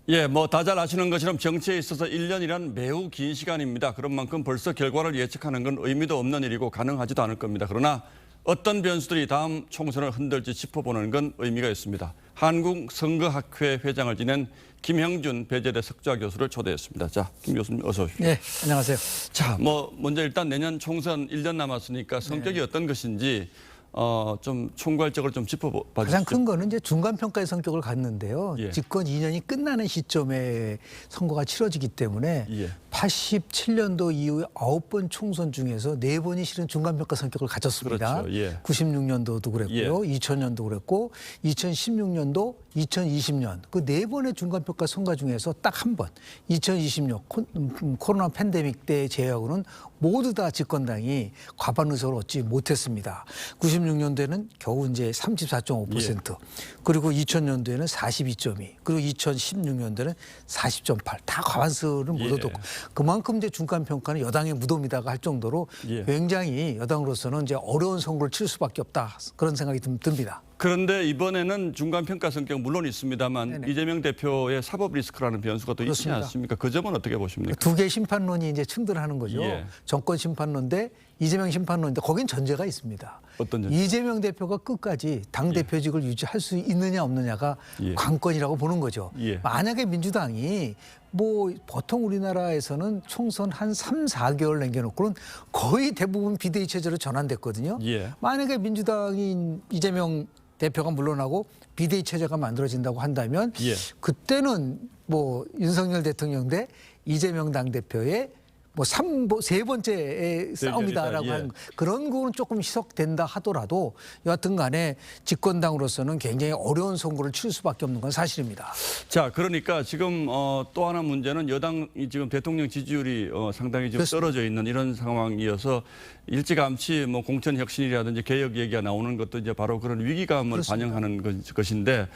예, 뭐 다 잘 아시는 것처럼 정치에 있어서 1년이란 매우 긴 시간입니다. 그런 만큼 벌써 결과를 예측하는 건 의미도 없는 일이고 가능하지도 않을 겁니다. 그러나 어떤 변수들이 다음 총선을 흔들지 짚어보는 건 의미가 있습니다. 한국선거학회 회장을 지낸 김형준 배재대 석좌 교수를 초대했습니다. 자, 김 교수님 어서 오십시오. 네, 안녕하세요. 자, 뭐 먼저 일단 내년 총선 1년 남았으니까 성격이 어떤 것인지 좀 총괄적으로 좀 짚어봐 주시죠. 가장 큰 거는 이제 중간평가의 성격을 갖는데요. 예. 집권 2년이 끝나는 시점에 선거가 치러지기 때문에 예. 87년도 이후에 9번 총선 중에서 4번이 실은 중간평가 성격을 가졌습니다. 그렇죠. 예. 96년도도 그랬고요. 2000년도 그랬고 2016년도 2020년 그 4번의 중간평가 선거 중에서 딱 한 번 2020년 코로나 팬데믹 때 제외하고는 모두 다 집권당이 과반 의석을 얻지 못했습니다. 96년도에는 겨우 이제 34.5%, 그리고 2000년도에는 42.2, 그리고 2016년도에는 40.8, 다 과반수를 못 얻었고 그만큼 이제 중간평가는 여당의 무덤이다가 할 정도로 굉장히 여당으로서는 이제 어려운 선거를 칠 수밖에 없다 그런 생각이 듭니다. 그런데 이번에는 중간평가 성격 물론 있습니다만 네네. 이재명 대표의 사법 리스크라는 변수가 또 있지 그렇습니다. 않습니까? 그 점은 어떻게 보십니까? 두 개의 심판론이 이제 충돌하는 거죠. 예. 정권 심판론 대 이재명 심판론인데 거긴 전제가 있습니다. 어떤 전제? 이재명 대표가 끝까지 당 대표직을 유지할 수 있느냐 없느냐가 관건이라고 보는 거죠. 예. 만약에 민주당이 뭐 보통 우리나라에서는 총선 한 3, 4개월 남겨놓고는 거의 대부분 비대위 체제로 전환됐거든요. 예. 만약에 민주당이 이재명 대표가 물러나고 비대위 체제가 만들어진다고 한다면 그때는 뭐 윤석열 대통령 대 이재명 당대표의 세 번째의 싸움이다라고 하는 그런 거는 조금 희석된다 하더라도 여하튼 간에 집권당으로서는 굉장히 어려운 선거를 칠 수밖에 없는 건 사실입니다. 자, 그러니까 지금 또 하나 문제는 여당이 지금 대통령 지지율이 상당히 지금 떨어져 있는 이런 상황이어서 일찌감치 뭐 공천 혁신이라든지 개혁 얘기가 나오는 것도 이제 바로 그런 위기감을 그렇습니다. 반영하는 것인데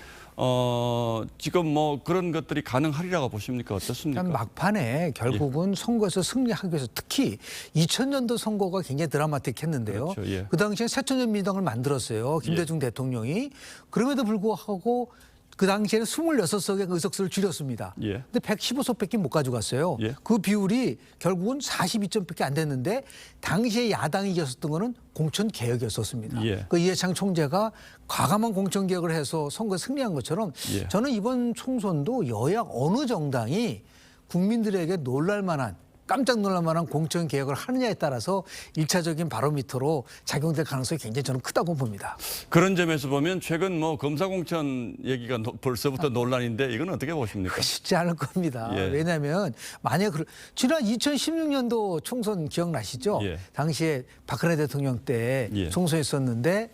지금 뭐 그런 것들이 가능하리라고 보십니까? 어떻습니까? 막판에 결국은 선거에서 승리하기 위해서 특히 2000년도 선거가 굉장히 드라마틱했는데요. 그렇죠. 그 당시에 새천년 민주당을 만들었어요. 김대중 대통령이. 그럼에도 불구하고 그 당시에는 26석의 의석수를 줄였습니다. 근데 115석밖에 못 가져갔어요. 그 비율이 결국은 42점밖에 안 됐는데 당시에 야당이 이겼었던 거는 공천 개혁이었었습니다. 그 이해창 총재가 과감한 공천 개혁을 해서 선거에 승리한 것처럼 저는 이번 총선도 여야 어느 정당이 국민들에게 놀랄 만한 깜짝 놀랄 만한 공천 개혁을 하느냐에 따라서 1차적인 바로미터로 작용될 가능성이 굉장히 저는 크다고 봅니다. 그런 점에서 보면 최근 뭐 검사 공천 얘기가 벌써부터 논란인데 이건 어떻게 보십니까? 쉽지 않을 겁니다. 왜냐하면 만약 지난 2016년도 총선 기억나시죠? 당시에 박근혜 대통령 때 총선했었는데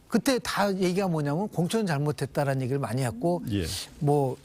그때 다 얘기가 뭐냐면 공천 잘못했다라는 얘기를 많이 했고 뭐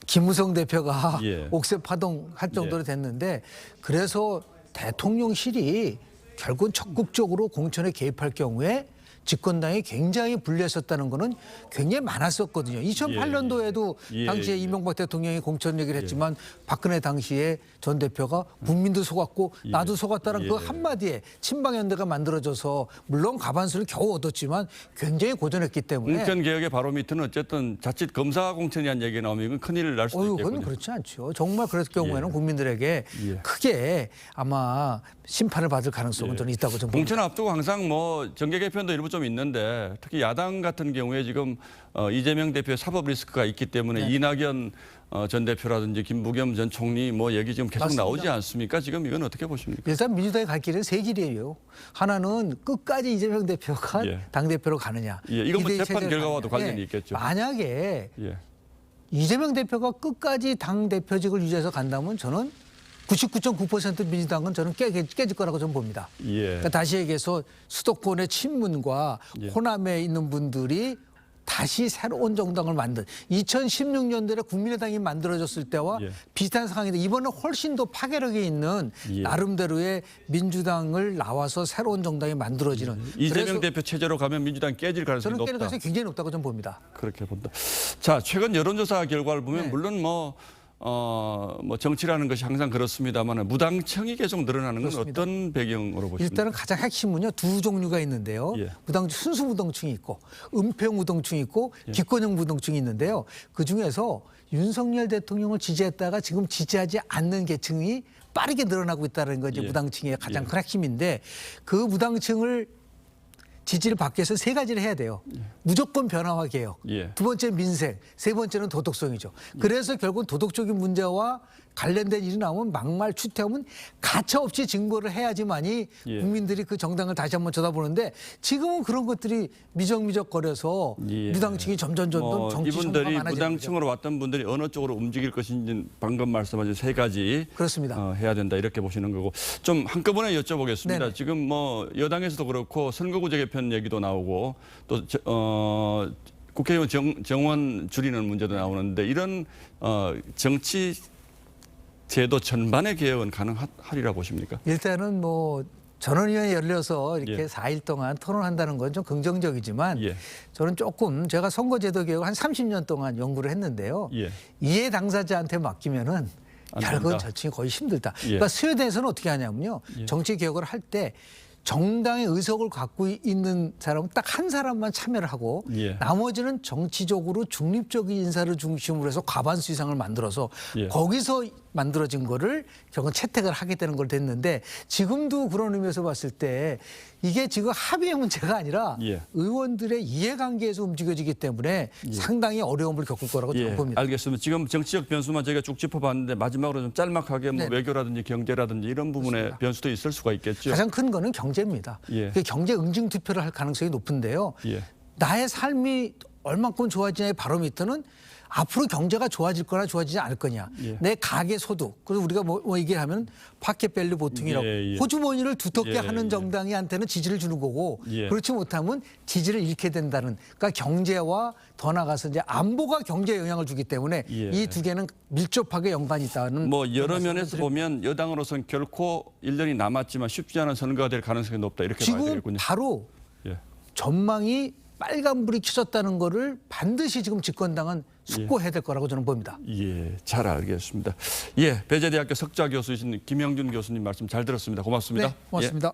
김무성 대표가 옥새 파동할 정도로 됐는데 그래서 대통령실이 결국은 적극적으로 공천에 개입할 경우에 집권당이 굉장히 불리했었다는 거는 굉장히 많았었거든요. 2008년도에도 당시에 이명박 대통령이 공천 얘기를 했지만 박근혜 당시에 전 대표가 국민도 속았고 나도 속았다는 그 한마디에 친박연대가 만들어져서 물론 과반수를 겨우 얻었지만 굉장히 고전했기 때문에 공천 개혁의 바로미터는 어쨌든 자칫 검사 공천이라는 얘기가 나오면 이건 큰일을 날 수도 있겠군요. 그건 그렇지 않죠. 정말 그랬을 경우에는 국민들에게 크게 아마 심판을 받을 가능성은 저는 있다고 좀 봅니다. 공천 앞두고 항상 뭐 정계 개편도 일부 좀 있는데 특히 야당 같은 경우에 지금 이재명 대표의 사법 리스크가 있기 때문에 이낙연 전 대표라든지 김부겸 전 총리 뭐 얘기 지금 계속 맞습니다. 나오지 않습니까? 지금 이건 어떻게 보십니까? 일단 민주당이 갈 길은 세 길이에요. 하나는 끝까지 이재명 대표가 당대표로 가느냐. 이건 뭐 비대위 재판 체제로 결과와도 가느냐. 관련이 있겠죠. 만약에 이재명 대표가 끝까지 당대표직을 유지해서 간다면 저는 99.9% 민주당은 저는 깨질 거라고 저는 봅니다. 그러니까 다시 얘기해서 수도권의 친문과 호남에 있는 분들이 다시 새로운 정당을 만든 2016년도에 국민의당이 만들어졌을 때와 비슷한 상황인데 이번에 훨씬 더 파괴력이 있는 나름대로의 민주당을 나와서 새로운 정당이 만들어지는 이재명 대표 체제로 가면 민주당 깨질 가능성이 저는 높다. 깨질 가능성이 굉장히 높다고 저는 봅니다. 그렇게 본다. 자, 최근 여론조사 결과를 보면 물론 뭐 뭐 정치라는 것이 항상 그렇습니다만 무당층이 계속 늘어나는 건 그렇습니다. 어떤 배경으로 보십니까? 일단은 가장 핵심은요, 두 종류가 있는데요. 예. 순수 무당층이 있고 은폐 무당층이 있고 기권형 무당층이 있는데요. 그중에서 윤석열 대통령을 지지했다가 지금 지지하지 않는 계층이 빠르게 늘어나고 있다는 것이 무당층의 가장 큰 핵심인데, 그 무당층을 지지를 받기 위해서 세 가지를 해야 돼요. 무조건 변화와 개혁. 두 번째는 민생. 세 번째는 도덕성이죠. 그래서 결국 도덕적인 문제와 관련된 일이 나오면 막말 추태하면 가차없이 증거를 해야지만이 국민들이 그 정당을 다시 한번 쳐다보는데, 지금은 그런 것들이 미적미적거려서 무당층이 점점 정치 이분들이 성과가 많아지는 무당층으로 왔던 분들이 어느 쪽으로 움직일 것인지 방금 말씀하신 세 가지 그렇습니다. 해야 된다 이렇게 보시는 거고, 좀 한꺼번에 여쭤보겠습니다. 네네. 지금 뭐 여당에서도 그렇고 선거구제 개편 얘기도 나오고 또 국회의원 정원 줄이는 문제도 나오는데, 이런 정치 제도 전반의 개혁은 가능하리라고 보십니까? 일단은 뭐 전원위원회 열려서 이렇게 4일 동안 토론한다는 건 좀 긍정적이지만 저는 조금, 제가 선거제도 개혁을 한 30년 동안 연구를 했는데요. 이해 당사자한테 맡기면은 결국은 저층이 거의 힘들다. 그러니까 스웨덴에서는 어떻게 하냐면요. 정치 개혁을 할 때 정당의 의석을 갖고 있는 사람은 딱 한 사람만 참여를 하고 나머지는 정치적으로 중립적인 인사를 중심으로 해서 과반수 이상을 만들어서 거기서 만들어진 거를 결국은 채택을 하게 되는 걸 됐는데, 지금도 그런 의미에서 봤을 때 이게 지금 합의의 문제가 아니라 의원들의 이해관계에서 움직여지기 때문에 상당히 어려움을 겪을 거라고 저는 봅니다. 알겠습니다. 지금 정치적 변수만 저희가 쭉 짚어봤는데 마지막으로 좀 짤막하게 뭐 외교라든지 경제라든지 이런 부분에 그렇습니다. 변수도 있을 수가 있겠죠. 가장 큰 거는 경제입니다. 경제 응징 투표를 할 가능성이 높은데요. 나의 삶이 얼마큼 좋아지냐의 바로미터는 앞으로 경제가 좋아질 거나 좋아지지 않을 거냐. 내 가계 소득. 그래서 우리가 뭐 얘기하면 파켓밸류 보통이라고 호주머니를 두텁게 하는 정당이한테는 지지를 주는 거고, 그렇지 못하면 지지를 잃게 된다는. 그러니까 경제와 더 나가서 이제 안보가 경제에 영향을 주기 때문에 이 두 개는 밀접하게 연관이 있다는. 뭐 여러 면에서 보면 여당으로서는 결코 1년이 남았지만 쉽지 않은 선거가 될 가능성이 높다 이렇게 봐야 되겠군요. 지금 바로 전망이 빨간불이 켜졌다는 거를 반드시 지금 집권당은 숙고해야 될 거라고 저는 봅니다. 잘 알겠습니다. 배재대학교 석좌 교수이신 김영준 교수님 말씀 잘 들었습니다. 고맙습니다. 네, 고맙습니다.